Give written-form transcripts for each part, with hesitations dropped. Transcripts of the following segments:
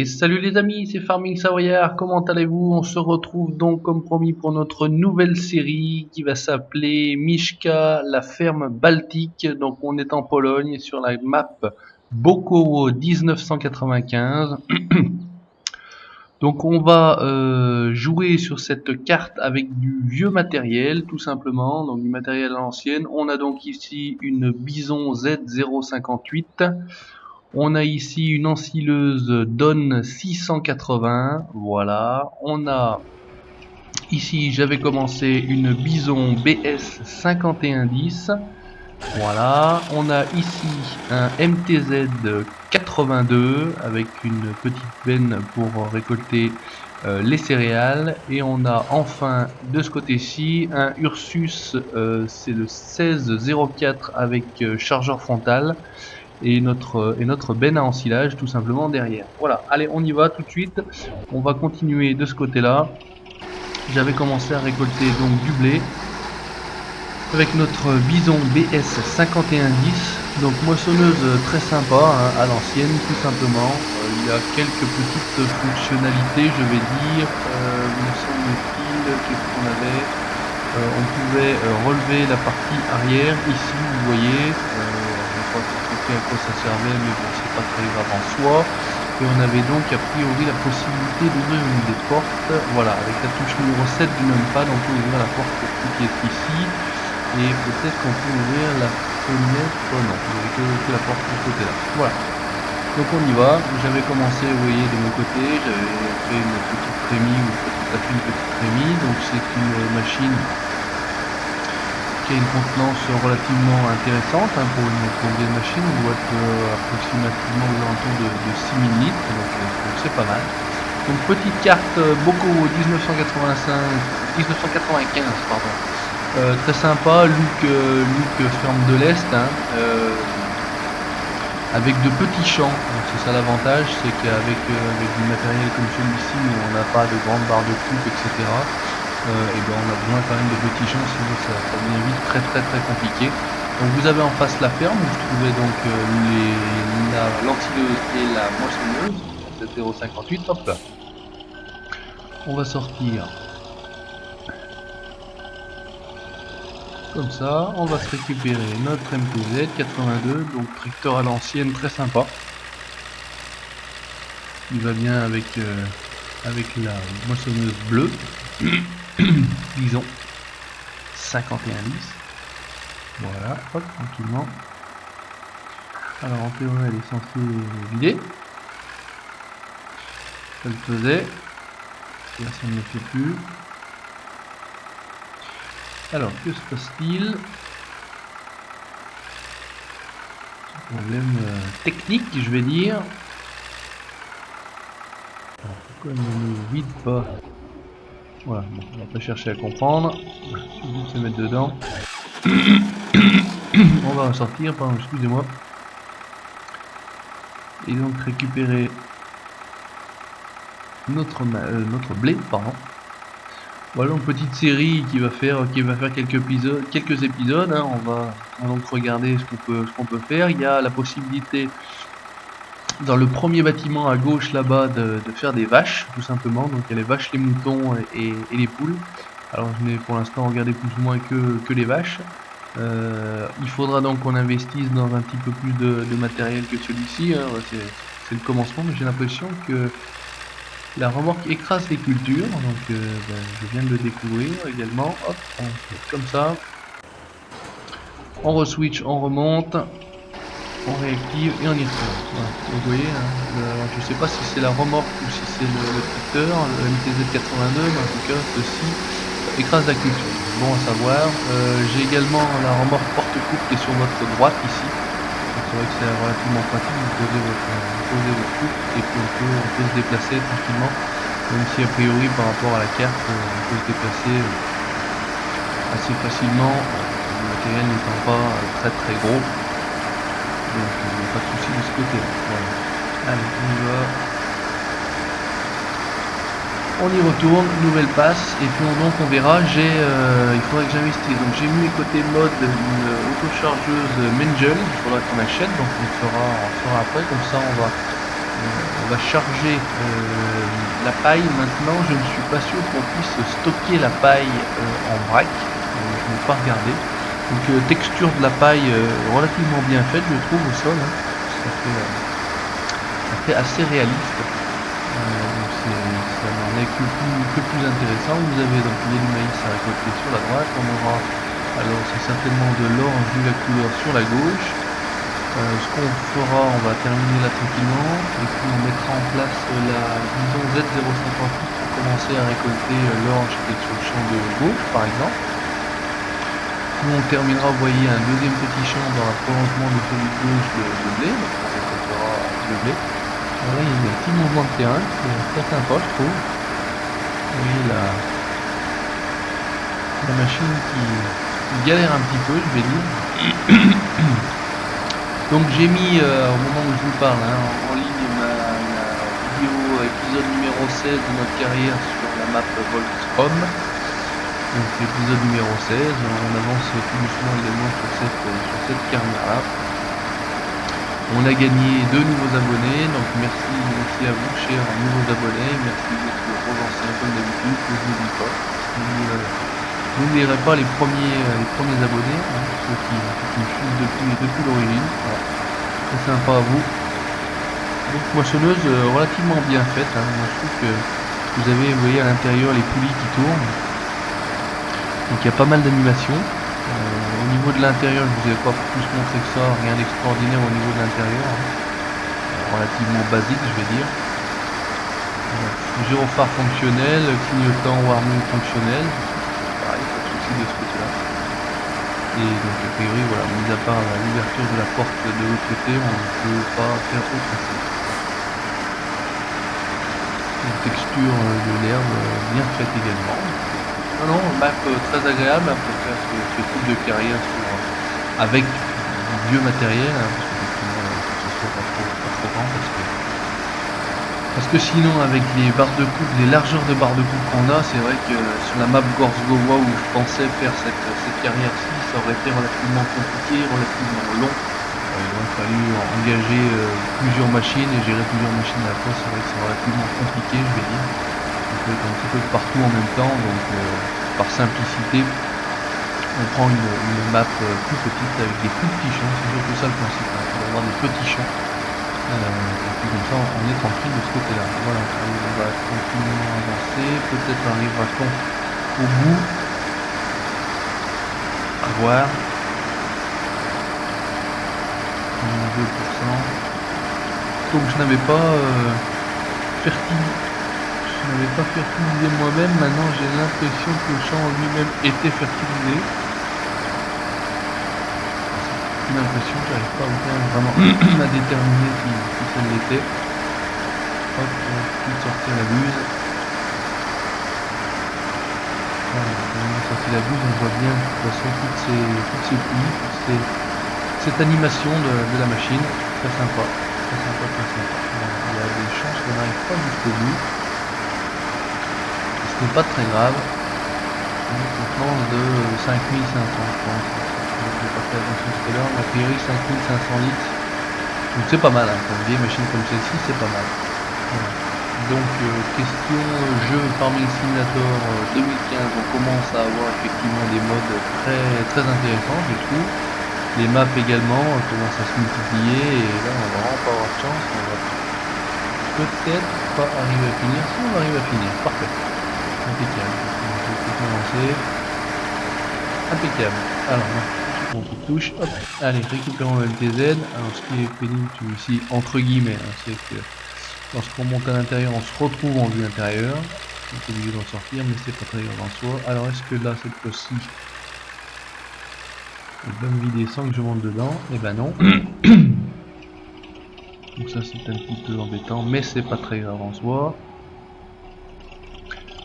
Et salut les amis, c'est Farming Savoyard, comment allez-vous? On se retrouve donc comme promis pour notre nouvelle série qui va s'appeler Miszka, la ferme baltique. Donc on est en Pologne sur la map Bokowo 1995. Donc on va jouer sur cette carte avec du vieux matériel tout simplement, donc du matériel à l'ancienne. On a donc ici une Bison Z058. On a ici une ensileuse Donn 680, voilà. On a ici, j'avais commencé une Bison BS 5110, voilà. On a ici un MTZ 82 avec une petite benne pour récolter les céréales. Et on a enfin de ce côté-ci un Ursus, c'est le 1604 avec chargeur frontal. Et notre benne à ensilage tout simplement derrière. Voilà, allez on y va tout de suite, on va continuer de ce côté là. J'avais commencé à récolter donc du blé avec notre Bison BS 5110, donc moissonneuse très sympa hein, à l'ancienne tout simplement. Il y a quelques petites fonctionnalités je vais dire, me semble-t-il, qu'est-ce qu'on avait, on pouvait relever la partie arrière ici vous voyez, je crois que à quoi ça servait mais bon c'est pas très grave en soi. Et on avait donc a priori la possibilité d'ouvrir une des portes, voilà, avec la touche numéro 7 du numpad on peut ouvrir la porte qui est ici. Et peut-être qu'on peut ouvrir la fenêtre, non, il n'y avait que la porte de ce côté là, voilà. Donc on y va, j'avais commencé vous voyez de mon côté, j'avais fait une petite trémie, ou peut-être une petite trémie, donc c'est une machine qui a une contenance relativement intéressante hein, pour une vieille machine, on doit être approximativement aux alentours de 6000 litres, donc c'est pas mal. Donc petite carte Bokowo 1995 pardon. Très sympa, look ferme de l'Est hein, avec de petits champs, c'est ça l'avantage, c'est qu'avec avec du matériel comme celui-ci où on n'a pas de grande barre de coupe etc, et ben on a besoin quand même de petits champs, sinon ça devient vite très compliqué. Donc vous avez en face la ferme où je trouvais donc l'antileuse et la moissonneuse, cette 0,58, hop là. On va sortir comme ça, on va se récupérer notre MTZ 82, donc tracteur à l'ancienne très sympa. Il va bien avec la moissonneuse bleue, disons 5110. Voilà, hop, tranquillement. Alors en théorie elle est censée vider. Ça le faisait. Là ça ne le fait plus. Alors que se passe-t-il? Problème technique je vais dire. Alors, pourquoi elle ne nous vide pas? Voilà, bon, on va pas chercher à comprendre. Il faut se mettre dedans. On va en sortir, pardon, excusez-moi. Et donc récupérer notre blé, pardon. Voilà une petite série qui va faire quelques épisodes hein. On va donc regarder ce qu'on peut faire. Il y a la possibilité dans le premier bâtiment à gauche là-bas de faire des vaches tout simplement. Donc il y a les vaches, les moutons et les poules. Alors je n'ai pour l'instant regardé plus ou moins que les vaches. Il faudra donc qu'on investisse dans un petit peu plus de matériel que celui-ci hein. C'est le commencement, mais j'ai l'impression que la remorque écrase les cultures, donc je viens de le découvrir également. Hop, on fait comme ça. On re-switch, on remonte, on réactive et on y retourne. Voilà. Vous voyez, hein, je sais pas si c'est la remorque ou si c'est le tracteur, le MTZ 82, mais en tout cas ceci écrase la culture. Bon à savoir. J'ai également la remorque porte-coupe qui est sur votre droite ici. C'est vrai que c'est relativement pratique, vous posez votre coupe et puis on peut se déplacer tranquillement, même si a priori par rapport à la carte on peut se déplacer assez facilement, le matériel n'étant pas très gros, donc il n'y a pas de souci de ce côté là. Voilà. Allez on y va, on y retourne, nouvelle passe, et puis donc on verra. Il faudrait que j'investisse, donc j'ai mis côté mode une autochargeuse Mengel, il faudra qu'on achète, donc on le fera après, comme ça on On va charger la paille. Maintenant, je ne suis pas sûr qu'on puisse stocker la paille en vrac. Je n'ai pas regardé. Donc texture de la paille relativement bien faite, je trouve, au sol. Hein. Ça fait assez réaliste. Ça n'en est que plus intéressant. Vous avez donc les du maïs à récolter sur la droite. On aura, alors c'est certainement de l'orge vu la couleur sur la gauche. Ce qu'on fera, on va terminer là tranquillement et puis on mettra en place la bison Z058 pour commencer à récolter l'orge qui est sur le champ de gauche par exemple. Nous on terminera, vous voyez, un deuxième petit champ dans le prolongement de celui de gauche de blé, donc on récoltera le blé. Voilà, il y a un petit mouvement de terrain, c'est très sympa je trouve. Vous voyez la machine qui galère un petit peu, je vais dire. Donc j'ai mis, au moment où je vous parle, hein, en ligne la vidéo épisode numéro 16 de notre carrière sur la map Voltstrom. Donc l'épisode numéro 16, on avance tout doucement également sur cette carrière-là. On a gagné 2 nouveaux abonnés, donc merci à vous chers nouveaux abonnés, merci d'être gros anciens comme d'habitude, que je n'oublie pas. Vous n'oublierez pas les premiers abonnés, hein, ceux qui me suivent depuis l'origine. Voilà. C'est sympa à vous. Donc moissonneuse relativement bien faite. Hein. Moi, je trouve que vous avez, vous voyez à l'intérieur les poulies qui tournent. Donc il y a pas mal d'animations. Au niveau de l'intérieur, je vous ai pas plus montré que ça, rien d'extraordinaire au niveau de l'intérieur. Hein. Relativement basique, je vais dire. Gyrophare fonctionnel, clignotant warning fonctionnel. Pareil, pas de souci de ce côté-là. Et donc a priori, voilà, mis à part l'ouverture de la porte de l'autre côté, on ne peut pas faire autre chose. Une texture de l'herbe bien faite également. Non, map très agréable hein, pour faire ce type de carrière avec du vieux matériel, hein, parce que ce soit pas trop grand, parce que sinon avec les barres de coupe, les largeurs de barres de coupe qu'on a, c'est vrai que sur la map Gorzgowa où je pensais faire cette carrière-ci, ça aurait été relativement compliqué, relativement long. Il aurait fallu engager plusieurs machines et gérer plusieurs machines à la fois, c'est vrai que c'est relativement compliqué, je vais dire. On peut être un petit peu partout en même temps, donc par simplicité, on prend une map plus petite avec des plus petits champs, c'est surtout ça le principe, hein, on va avoir des petits champs, et puis comme ça on est tranquille de ce côté-là. Voilà, on va continuer à avancer, peut-être arrivera-t-on au bout, à voir, 2%, donc je n'avais pas fertilisé moi-même, maintenant j'ai l'impression que le champ lui-même était fertilisé. C'est une impression, j'arrive pas vraiment à déterminer si ça l'était. Hop, on va sortir la buse. Voilà, on a sorti la buse, on voit bien de toute façon toutes ces pluies, cette animation de la machine, très sympa. Très sympa. Il y a des chances qu'on n'arrive pas jusqu'au bout. Ce n'est pas très grave. On contenance de 5500 je pense. Je n'ai pas fait attention tout à l'heure. A priori 5500 litres. Donc c'est pas mal, hein. Pour une vieille machine comme celle-ci, c'est pas mal. Voilà. Donc question jeu Farming Simulator 2015, on commence à avoir effectivement des modes très intéressants, je trouve. Les maps également commencent à se multiplier et là on va vraiment pas avoir de chance, on va peut-être pas arriver à finir. Si on arrive à finir, parfait, impeccable. On peut commencer, impeccable. Alors on touche, hop, allez, récupérons le LTZ. Alors ce qui est pénible ici entre guillemets, hein, c'est que lorsqu'on monte à l'intérieur, on se retrouve en vue intérieure. On est obligé d'en sortir, mais c'est pas très grave en soi. Alors est-ce que là cette fois-ci je dois me vider sans que je monte dedans? Eh ben non. Donc ça c'est un petit peu embêtant, mais c'est pas très grave en soi.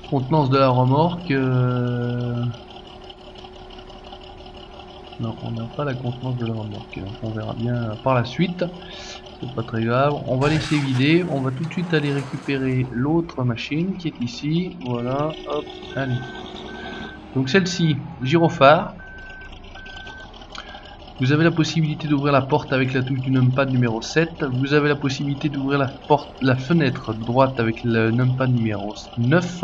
Contenance de la remorque. Non, on n'a pas la contenance de la remorque. Donc on verra bien par la suite. C'est pas très grave. On va laisser vider. On va tout de suite aller récupérer l'autre machine qui est ici. Voilà. Hop. Allez. Donc celle-ci, gyrophare. Vous avez la possibilité d'ouvrir la porte avec la touche du numpad numéro 7. Vous avez la possibilité d'ouvrir la fenêtre droite avec le numpad numéro 9.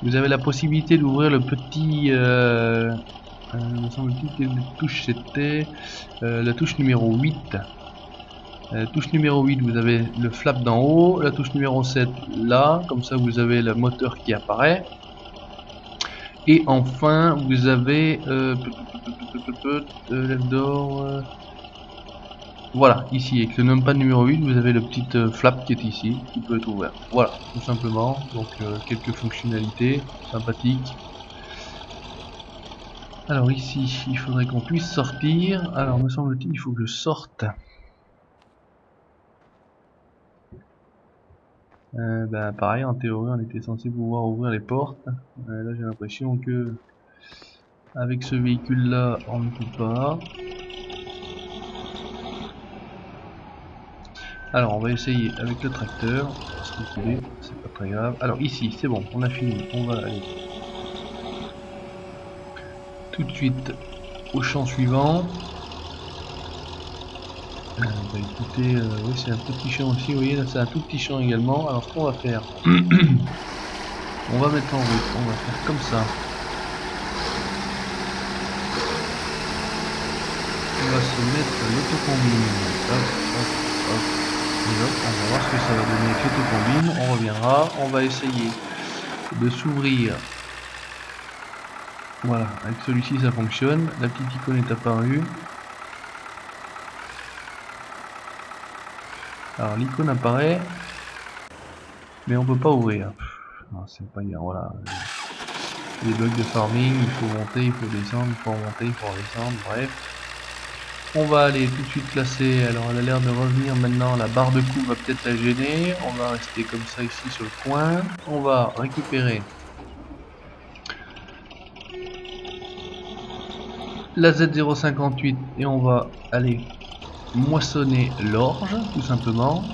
Vous avez la possibilité d'ouvrir le petit... me semble-t-il que la touche c'était la touche numéro 8. Touche numéro 8, vous avez le flap d'en haut. La touche numéro 7 là, comme ça vous avez le moteur qui apparaît. Et enfin, vous avez lève d'or. Voilà, ici avec le numpad numéro 8, vous avez le petit flap qui est ici, qui peut être ouvert. Voilà, tout simplement. Donc quelques fonctionnalités sympathiques. Alors ici, il faudrait qu'on puisse sortir. Alors me semble-t-il, il faut que je sorte. Pareil, en théorie, on était censé pouvoir ouvrir les portes. Là, j'ai l'impression que avec ce véhicule-là, on ne peut pas. Alors, on va essayer avec le tracteur. C'est pas très grave. Alors ici, c'est bon, on a fini. On va aller tout de suite au champ suivant. Écoutez, oui, c'est un petit champ aussi. Vous voyez, là, c'est un tout petit champ également. Alors, ce qu'on va faire, on va mettre en route. On va faire comme ça. On va se mettre l'autocombine. Hop, hop, hop. Et hop, on va voir ce que ça va donner avec l'autocombine. On reviendra. On va essayer de s'ouvrir. Voilà, avec celui-ci ça fonctionne. La petite icône est apparue. Alors l'icône apparaît, mais on peut pas ouvrir. C'est pas bien. Voilà. Les bugs de farming, il faut monter, il faut descendre, il faut remonter, il faut redescendre. Bref. On va aller tout de suite placer, alors elle a l'air de revenir maintenant, la barre de coups va peut-être la gêner, on va rester comme ça ici sur le coin, on va récupérer la Z058 et on va aller moissonner l'orge tout simplement.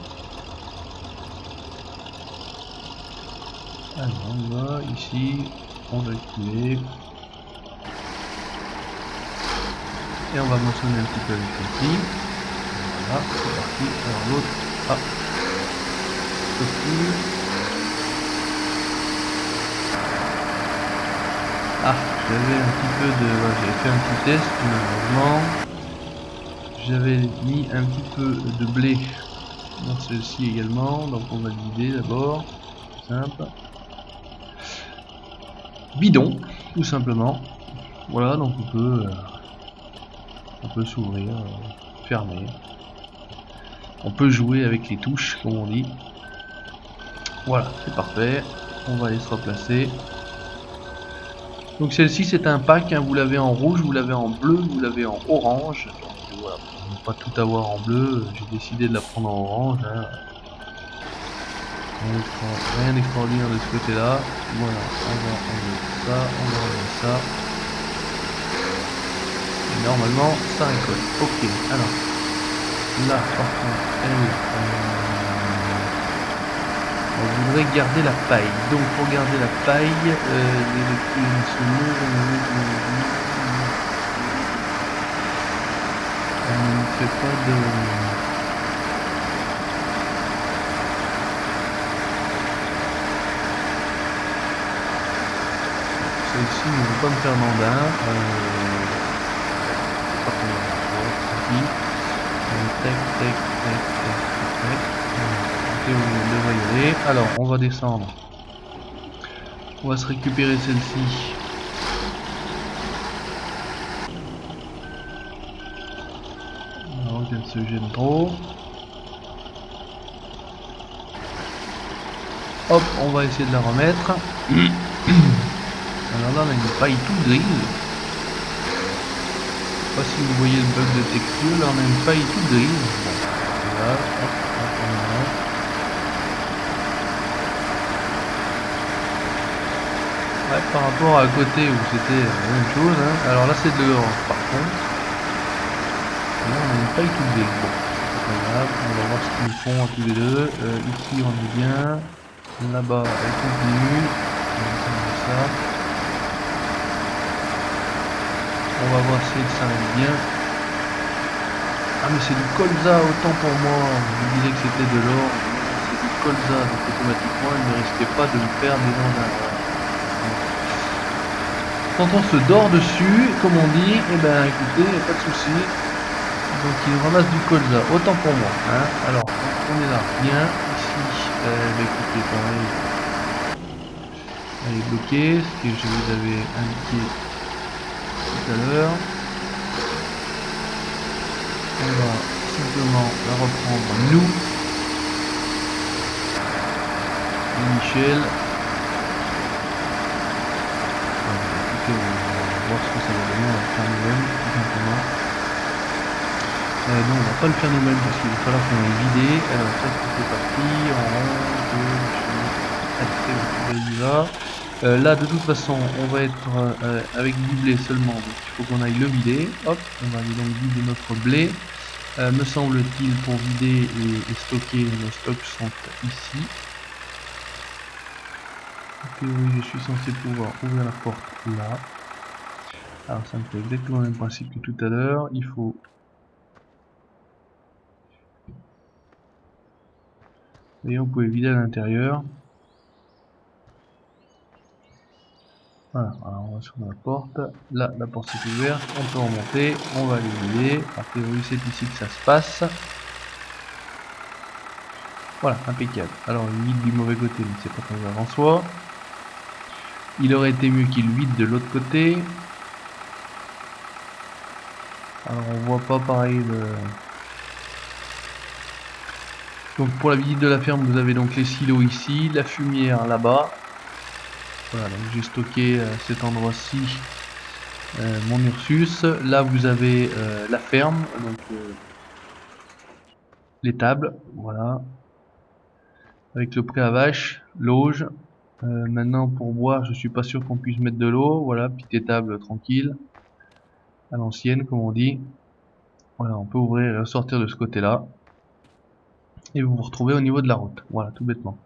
Alors on va ici, on va activer. Et on va moissonner un petit peu avec celle-ci. Voilà, c'est parti. Alors l'autre, j'avais un petit peu de... Voilà, j'avais fait un petit test, malheureusement. J'avais mis un petit peu de blé dans celle-ci également. Donc on va le vider d'abord. Simple. Bidon, tout simplement. Voilà, donc on peut s'ouvrir, fermer. On peut jouer avec les touches, comme on dit. Voilà, c'est parfait. On va aller se replacer. Donc celle-ci c'est un pack, hein, vous l'avez en rouge, vous l'avez en bleu, vous l'avez en orange. Donc voilà, pour ne pas tout avoir en bleu, j'ai décidé de la prendre en orange. Hein. Rien d'extraordinaire de ce côté-là. Voilà, on va enlever ça, on va enlever ça. Et normalement, ça récolte. Ok, alors là par contre, on voudrait garder la paille. Donc pour garder la paille, on ne fait pas de... Celle-ci ne veut pas me faire mandin. On devrait y aller. Alors on va descendre. On va se récupérer celle-ci. Alors qu'elle se gêne trop. Hop, on va essayer de la remettre. Alors là on a une paille toute grise. Je sais pas si vous voyez le bug de texture, là on a une paille toute grise. Voilà, hop, on arrête. Ouais, par rapport à côté où c'était la même chose, hein. Alors là c'est de l'orange par contre. Là on a une paille toute grise. Bon, c'est pas grave, on va voir ce qu'ils font tous les deux. Ici on est bien. Là-bas elle continue. On va ça. On va voir si elle s'arrête bien. Ah mais c'est du colza, autant pour moi. Je disais que c'était de l'or, c'est du colza, donc automatiquement il ne risquait pas de me faire des engins. Quand on se dort dessus, comme on dit, eh ben écoutez, y a pas de souci. Donc il ramasse du colza, autant pour moi. Hein. Alors, on est là, bien. Ici, bah, écoutez, pareil, elle est bloquée, ce que je vous avais indiqué tout à l'heure. On va simplement la reprendre nous. Michel. Écoutez, on va voir ce que ça va donner, on va le faire nous-mêmes, tout simplement. Non, on va pas le faire nous-mêmes parce qu'il va falloir qu'on aille vider. Alors, ça c'est parti, en rond, 2, il va. Là, de toute façon, on va être avec du blé seulement, donc il faut qu'on aille le vider. Hop, on va aller donc vider notre blé. Me semble-t-il, pour vider et stocker, nos stocks sont ici. En théorie, je suis censé pouvoir ouvrir la porte là. Alors ça me fait exactement le même principe que tout à l'heure. Il faut... Et vous pouvez vider à l'intérieur. Voilà, alors on va sur la porte. Là, la porte est ouverte. On peut remonter. On va aller vider. A priori, c'est ici que ça se passe. Voilà, impeccable. Alors, il vide du mauvais côté, mais c'est pas très grave en soi. Il aurait été mieux qu'il vide de l'autre côté. Alors, on voit pas pareil le... Donc, pour la visite de la ferme, vous avez donc les silos ici, la fumière là-bas. Voilà, donc j'ai stocké à cet endroit-ci mon Ursus. Là, vous avez la ferme, donc l'étable, voilà, avec le pré à vache, l'auge. Maintenant, pour boire, je suis pas sûr qu'on puisse mettre de l'eau. Voilà, petite étable tranquille, à l'ancienne, comme on dit. Voilà, on peut ouvrir et sortir de ce côté-là. Et vous vous retrouvez au niveau de la route. Voilà, tout bêtement.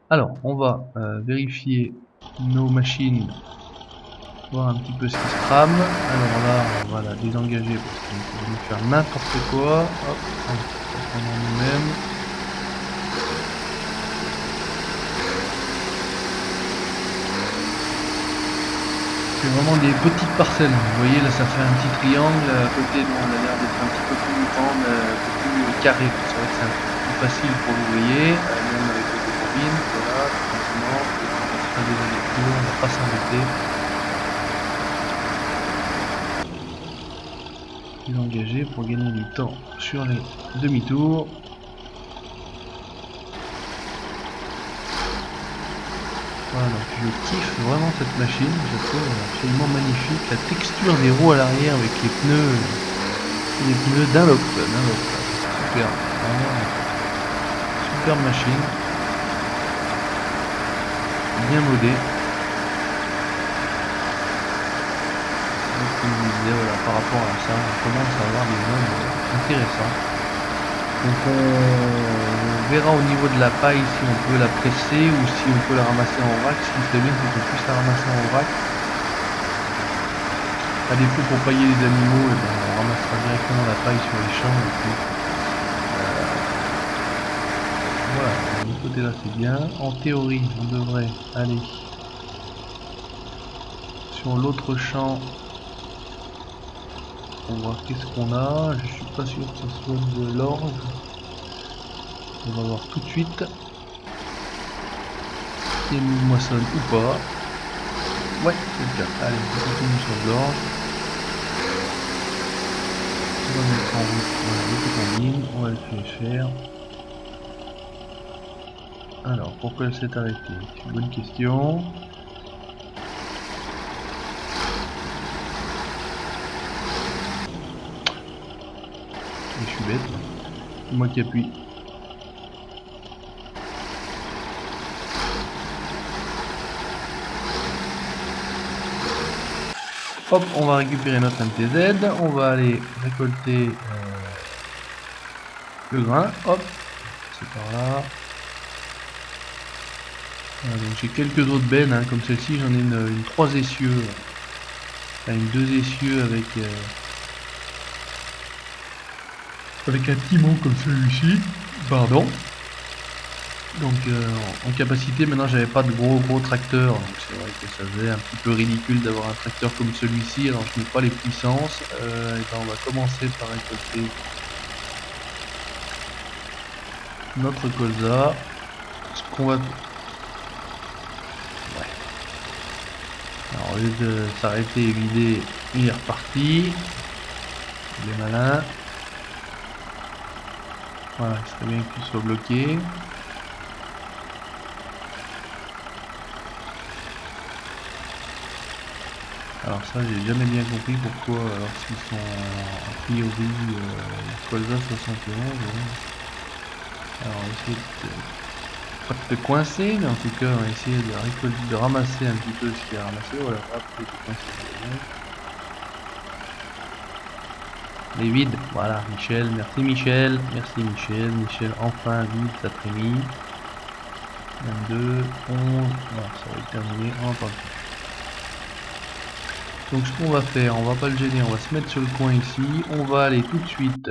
Alors, on va vérifier nos machines, voir un petit peu ce qui se crame. Alors là, on va la désengager parce qu'on peut nous faire n'importe quoi. Hop, on va prendre nous-mêmes. C'est vraiment des petites parcelles. Vous voyez, là, ça fait un petit triangle. À côté, on a l'air d'être un petit peu plus grand, un peu plus carré. C'est vrai que c'est un peu plus facile pour l'ouvrier, même avec les bobines. Voilà, tout simplement. On va se faire des allers-retours, on va pas s'embêter. Engager pour gagner du temps sur les demi-tours. Voilà, donc je kiffe vraiment cette machine, je trouve absolument magnifique. La texture des roues à l'arrière avec les pneus Dunlop, super, vraiment super machine, bien modée. Comme je disais, voilà, par rapport à ça, on commence à avoir des zones intéressants. Donc on verra au niveau de la paille si on peut la presser ou si on peut la ramasser en vrac. Ce qui serait bien, c'est qu'on puisse la ramasser en vrac. À défaut, pour pailler les animaux, et ben, on ramassera directement la paille sur les champs. Et puis, voilà, de ce côté là c'est bien. En théorie, on devrait aller sur l'autre champ. On va voir qu'est-ce qu'on a. Je suis pas sûr que ce soit de l'orge. On va voir tout de suite si elle nous moissonne ou pas. Ouais, c'est le cas. Allez, on continue sur de l'orge. On va mettre en route le combine, on va le faire. Alors, pourquoi elle s'est arrêtée? C'est une bonne question. Je suis bête. C'est moi qui appuie. Hop, on va récupérer notre MTZ. On va aller récolter le grain. Hop, c'est par là. Voilà, donc j'ai quelques autres bennes, hein, comme celle-ci. J'en ai une 3 essieux. Enfin, une 2 essieux avec... avec un timon comme celui-ci, pardon. Donc en capacité, maintenant j'avais pas de gros tracteurs, donc c'est vrai que ça faisait un petit peu ridicule d'avoir un tracteur comme celui-ci, alors je n'ai pas les puissances. Et ben on va commencer par récolter notre colza. Ce qu'on va... Ouais. Alors au lieu de s'arrêter et vider, il est reparti. Il est malin. Voilà, il serait bien que tu sois bloqué. Alors ça j'ai jamais bien compris pourquoi lorsqu'ils sont a priori colza 71. Alors on va essayer pas de te coincer, mais en tout cas on va essayer de récolter, de ramasser un petit peu ce qu'il y a ramassé. Voilà, hop, il est coincé. Les vides, voilà Michel, merci Michel, Michel enfin vide sa trémie. 22, 11, voilà, ça va être terminé, on va pas. Donc ce qu'on va faire, on va pas le gêner, on va se mettre sur le coin ici, on va aller tout de suite,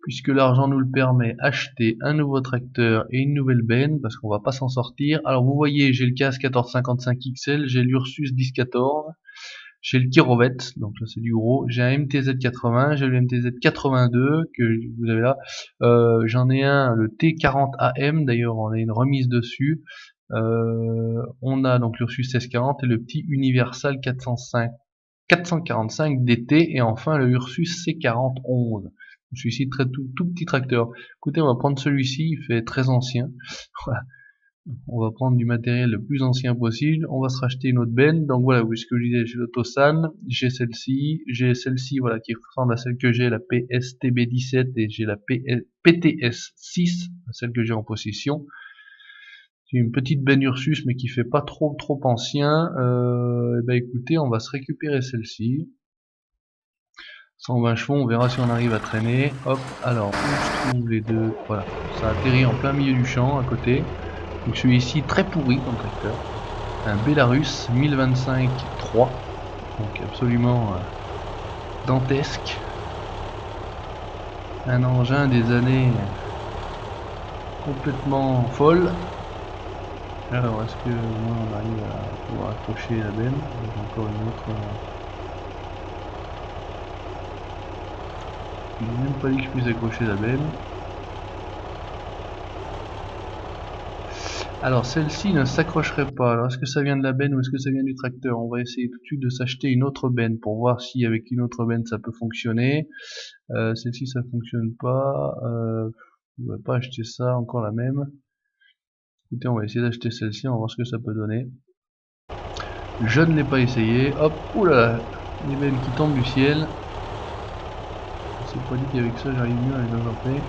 puisque l'argent nous le permet, acheter un nouveau tracteur et une nouvelle benne, parce qu'on va pas s'en sortir. Alors vous voyez, j'ai le CAS 1455 XL, j'ai l'Ursus 1014, j'ai le Kirovet, donc là c'est du gros, j'ai un MTZ 80, j'ai le MTZ 82 que vous avez là, j'en ai un, le T40 AM, d'ailleurs on a une remise dessus. On a donc l'Ursus 1640 et le petit Universal 445 DT, et enfin le Ursus C4011. Celui-ci très tout petit tracteur. Écoutez, on va prendre celui-ci, il fait très ancien. Voilà. On va prendre du matériel le plus ancien possible. On va se racheter une autre benne. Donc voilà, puisque je disais, j'ai l'Autosan, j'ai celle-ci, voilà, qui ressemble à celle que j'ai, la PSTB17, et j'ai la PTS6, celle que j'ai en possession. C'est une petite benne Ursus, mais qui fait pas trop ancien. Et ben écoutez, on va se récupérer celle-ci. 120 chevaux, on verra si on arrive à traîner. Hop, alors, où se trouvent les deux? Voilà, ça atterrit en plein milieu du champ, à côté. Donc celui-ci, très pourri comme tracteur. Un Belarus 1025-3. Donc absolument dantesque. Un engin des années complètement folle. Alors, est-ce que moi on arrive à pouvoir accrocher la benne? Encore une autre... Il n'a même pas dit que je puisse accrocher la benne. Alors celle-ci ne s'accrocherait pas. Alors est-ce que ça vient de la benne ou est-ce que ça vient du tracteur? On va essayer tout de suite de s'acheter une autre benne pour voir si avec une autre benne ça peut fonctionner. Celle-ci ça fonctionne pas. On va pas acheter ça, encore la même. Écoutez, on va essayer d'acheter celle-ci, on va voir ce que ça peut donner. Je ne l'ai pas essayé. Hop, oula, les bennes qui tombent du ciel. C'est pas dit qu'avec ça j'arrive mieux à les attraper.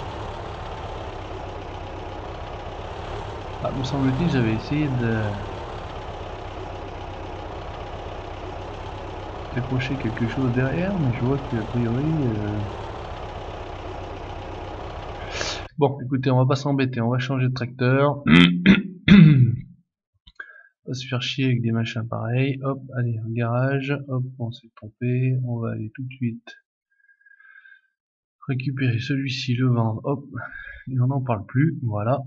Ah, me semble-t-il, j'avais essayé d'accrocher quelque chose derrière, mais je vois qu'a priori... Bon, écoutez, on va pas s'embêter, on va changer de tracteur. On va se faire chier avec des machins pareils. Hop, allez, un garage. Hop, on s'est trompé. On va aller tout de suite récupérer celui-ci, le vendre. Hop, et on n'en parle plus. Voilà.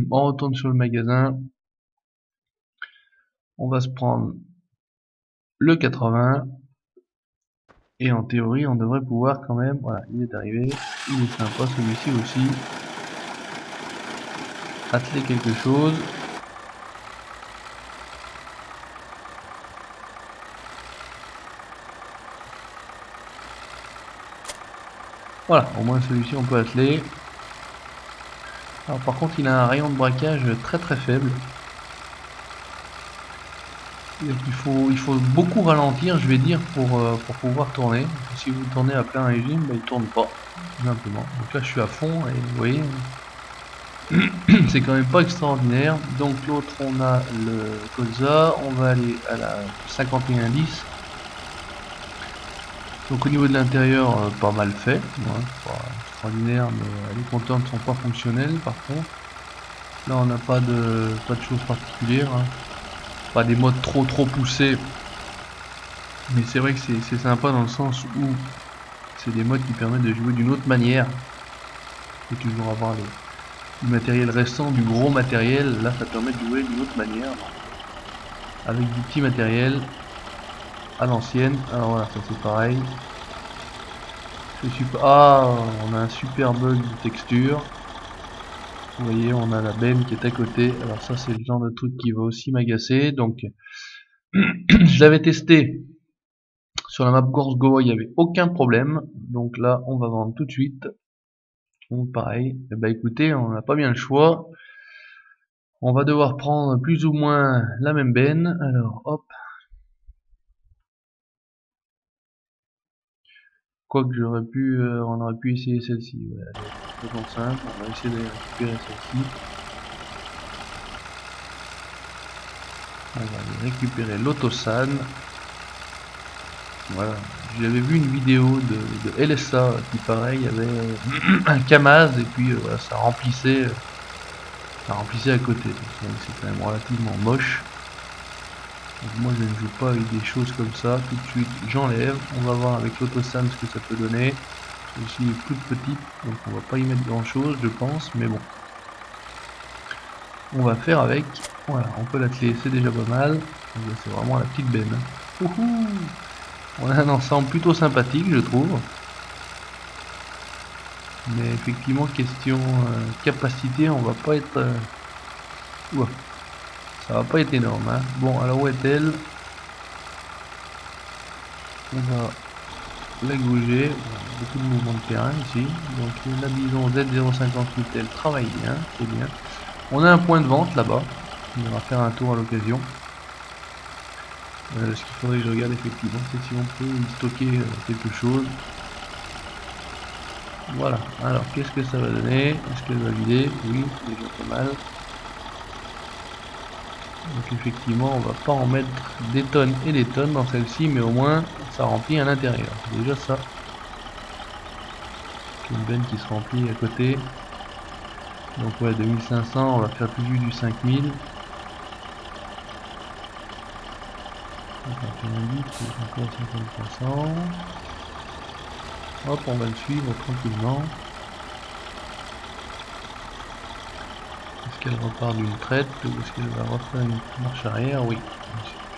On retourne sur le magasin. On va se prendre le 80. Et en théorie, on devrait pouvoir quand même... Voilà, il est arrivé. Il est sympa, celui-ci aussi. Atteler quelque chose. Voilà, au moins celui-ci on peut atteler. Alors par contre il a un rayon de braquage très faible. Donc il faut beaucoup ralentir, je vais dire, pour pouvoir tourner. Si vous tournez à plein régime, bah, il tourne pas, tout simplement. Donc là je suis à fond et vous voyez, c'est quand même pas extraordinaire. Donc l'autre on a le Colza, on va aller à la 5110. Donc au niveau de l'intérieur, pas mal fait, ouais, pas extraordinaire, mais les compteurs ne sont pas fonctionnels par contre. Là on n'a pas de choses particulières, hein. Pas des modes trop poussés, mais c'est vrai que c'est sympa dans le sens où c'est des modes qui permettent de jouer d'une autre manière. Il faut toujours avoir du matériel restant, du gros matériel. Là, ça permet de jouer d'une autre manière, avec du petit matériel à l'ancienne. Alors voilà, ça c'est pareil. Ah, on a un super bug de texture. Vous voyez, on a la benne qui est à côté. Alors ça, c'est le genre de truc qui va aussi m'agacer. Donc, je l'avais testé sur la map Gorse Go, il n'y avait aucun problème. Donc là, on va vendre tout de suite. Donc pareil. Et bah écoutez, on n'a pas bien le choix. On va devoir prendre plus ou moins la même benne. Alors, hop. Quoique on aurait pu essayer celle-ci. Ouais, allez, faisons simple. On va essayer d'aller récupérer celle-ci. On va aller récupérer l'Autosan. Voilà. J'avais vu une vidéo de LSA qui pareil avait un Kamaz et puis voilà, ça remplissait à côté. Donc c'est quand même relativement moche. Donc moi je ne joue pas avec des choses comme ça. Tout de suite j'enlève. On va voir avec l'Autosan ce que ça peut donner. Celle-ci est toute petite, donc on va pas y mettre grand chose je pense, mais bon. On va faire avec. Voilà, on peut l'atteler, c'est déjà pas mal. C'est vraiment la petite benne. Ouhou, on a un ensemble plutôt sympathique je trouve. Mais effectivement question capacité, on va pas être... ouah, ça va pas être énorme. Hein. Bon, alors où est-elle? On va la gouger. Beaucoup de mouvements de terrain ici. Donc la Bison Z058, elle travaille bien, c'est bien. On a un point de vente là-bas. On va faire un tour à l'occasion. Ce qu'il faudrait que je regarde effectivement, c'est si on peut y stocker quelque chose. Voilà, alors qu'est-ce que ça va donner? Est-ce qu'elle va vider? Oui, c'est déjà pas mal. Donc effectivement, on va pas en mettre des tonnes et des tonnes dans celle-ci, mais au moins ça remplit à l'intérieur. Déjà ça. Une benne qui se remplit à côté. Donc ouais, 2500, on va faire tout juste du 5000. Donc on fait un bit, c'est encore 50%. Hop, on va le suivre tranquillement. Est-ce qu'elle repart d'une traite ou est-ce qu'elle va refaire une marche arrière? Oui,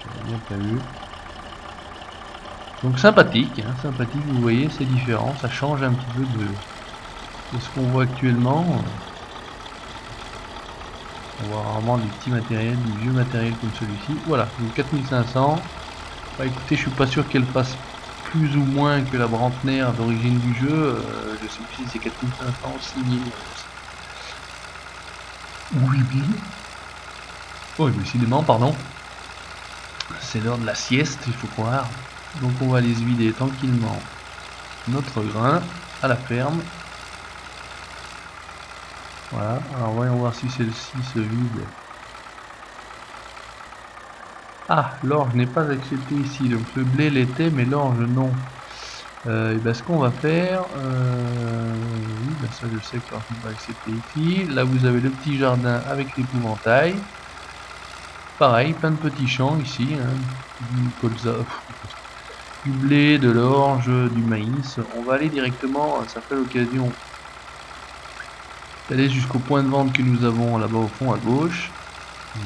j'avais bien prévu. Donc sympathique, hein, sympathique, vous voyez, c'est différent, ça change un petit peu de ce qu'on voit actuellement. On voit rarement des petits matériels, du vieux matériel comme celui-ci. Voilà, donc 4500. Bah écoutez, je suis pas sûr qu'elle fasse plus ou moins que la Brantner d'origine du jeu. Je sais plus si c'est 4500 ou 6000. Oui, oui. Oh, décidément, pardon. C'est l'heure de la sieste, il faut croire. Donc on va aller se vider tranquillement notre grain à la ferme. Voilà, alors voyons voir si celle-ci se vide. Ah, l'orge n'est pas accepté ici, donc le blé l'était, mais l'orge non. Et ben ce qu'on va faire, oui, ben ça je sais que l'orge n'est pas accepté ici. Là vous avez le petit jardin avec l'épouvantail. Pareil, plein de petits champs ici, hein, du colza, du blé, de l'orge, du maïs. On va aller directement, ça fait l'occasion d'aller jusqu'au point de vente que nous avons là-bas au fond à gauche.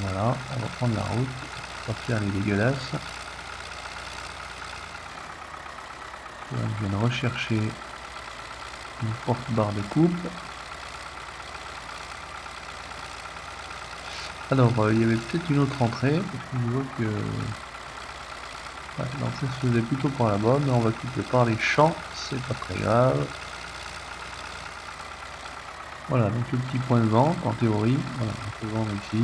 Voilà, on va prendre la route, on va faire les dégueulasses. Là, je viens de rechercher une forte barre de coupe. Alors, il y avait peut-être une autre entrée, parce que je vois que ouais, l'entrée se faisait plutôt par là-bas, mais on va couper par les champs, c'est pas très grave. Voilà, donc le petit point de vente, en théorie, voilà, on peut vendre ici.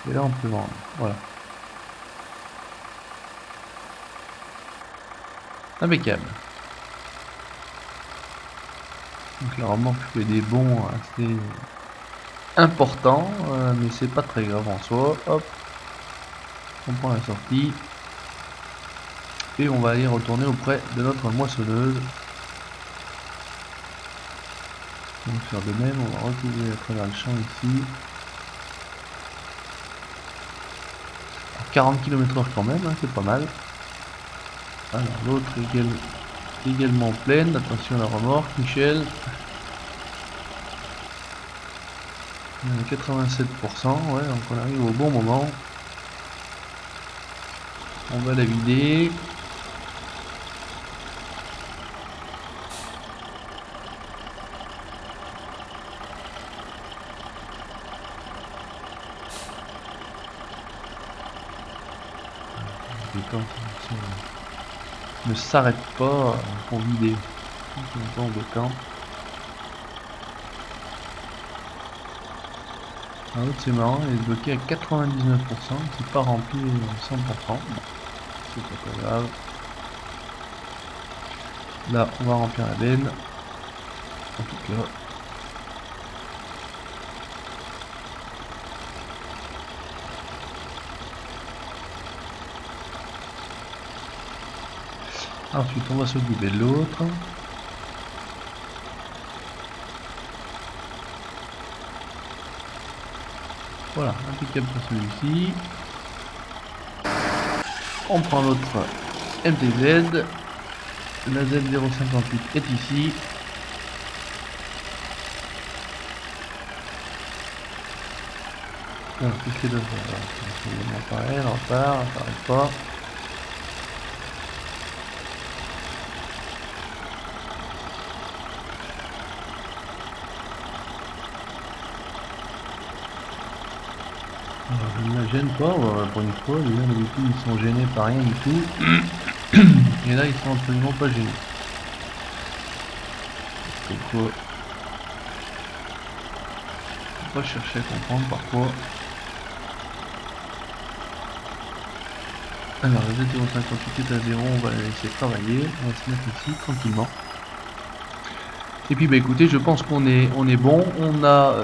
Et là, on peut vendre, voilà. Impeccable. Donc la remorque fait des bonds assez importants, mais c'est pas très grave en soi. Hop, on prend la sortie. Et on va aller retourner auprès de notre moissonneuse. On va faire de même, on va recouvrir à travers le champ ici. 40 km/h quand même, hein, c'est pas mal. Alors l'autre également pleine, attention à la remorque, Michel. 87%, ouais, donc on arrive au bon moment. On va la vider. Ne s'arrête pas pour vider. C'est un peu embêtant. Ah, l'autre c'est marrant, il est bloqué à 99%, c'est pas rempli 100%. C'est pas grave. Là on va remplir la benne. En tout cas. Ensuite on va s'occuper de l'autre. Voilà, impeccable pour celui-ci. On prend l'autre MTZ. La Z058 est ici. Alors, qu'est-ce qu'il doit faire? C'est pareil, on repart, ça s'arrête pas. Alors, je ne la gêne pas, pour une fois, les gens d'habitude ils sont gênés par rien du tout. Et là ils sont absolument pas gênés. Pourquoi? Faut pas chercher à comprendre parfois. Alors la Z058 est à 0, on va la laisser travailler, on va se mettre ici tranquillement. Et puis bah écoutez, je pense qu'on est bon. On a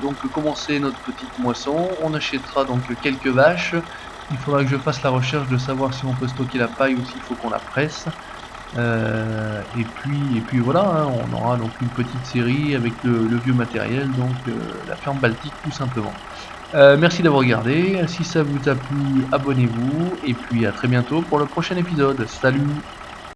donc commencé notre petite moisson. On achètera donc quelques vaches. Il faudra que je fasse la recherche de savoir si on peut stocker la paille ou s'il faut qu'on la presse. Et puis voilà, hein, on aura donc une petite série avec le vieux matériel, donc la ferme Baltique tout simplement. Merci d'avoir regardé. Si ça vous a plu, abonnez-vous. Et puis à très bientôt pour le prochain épisode. Salut!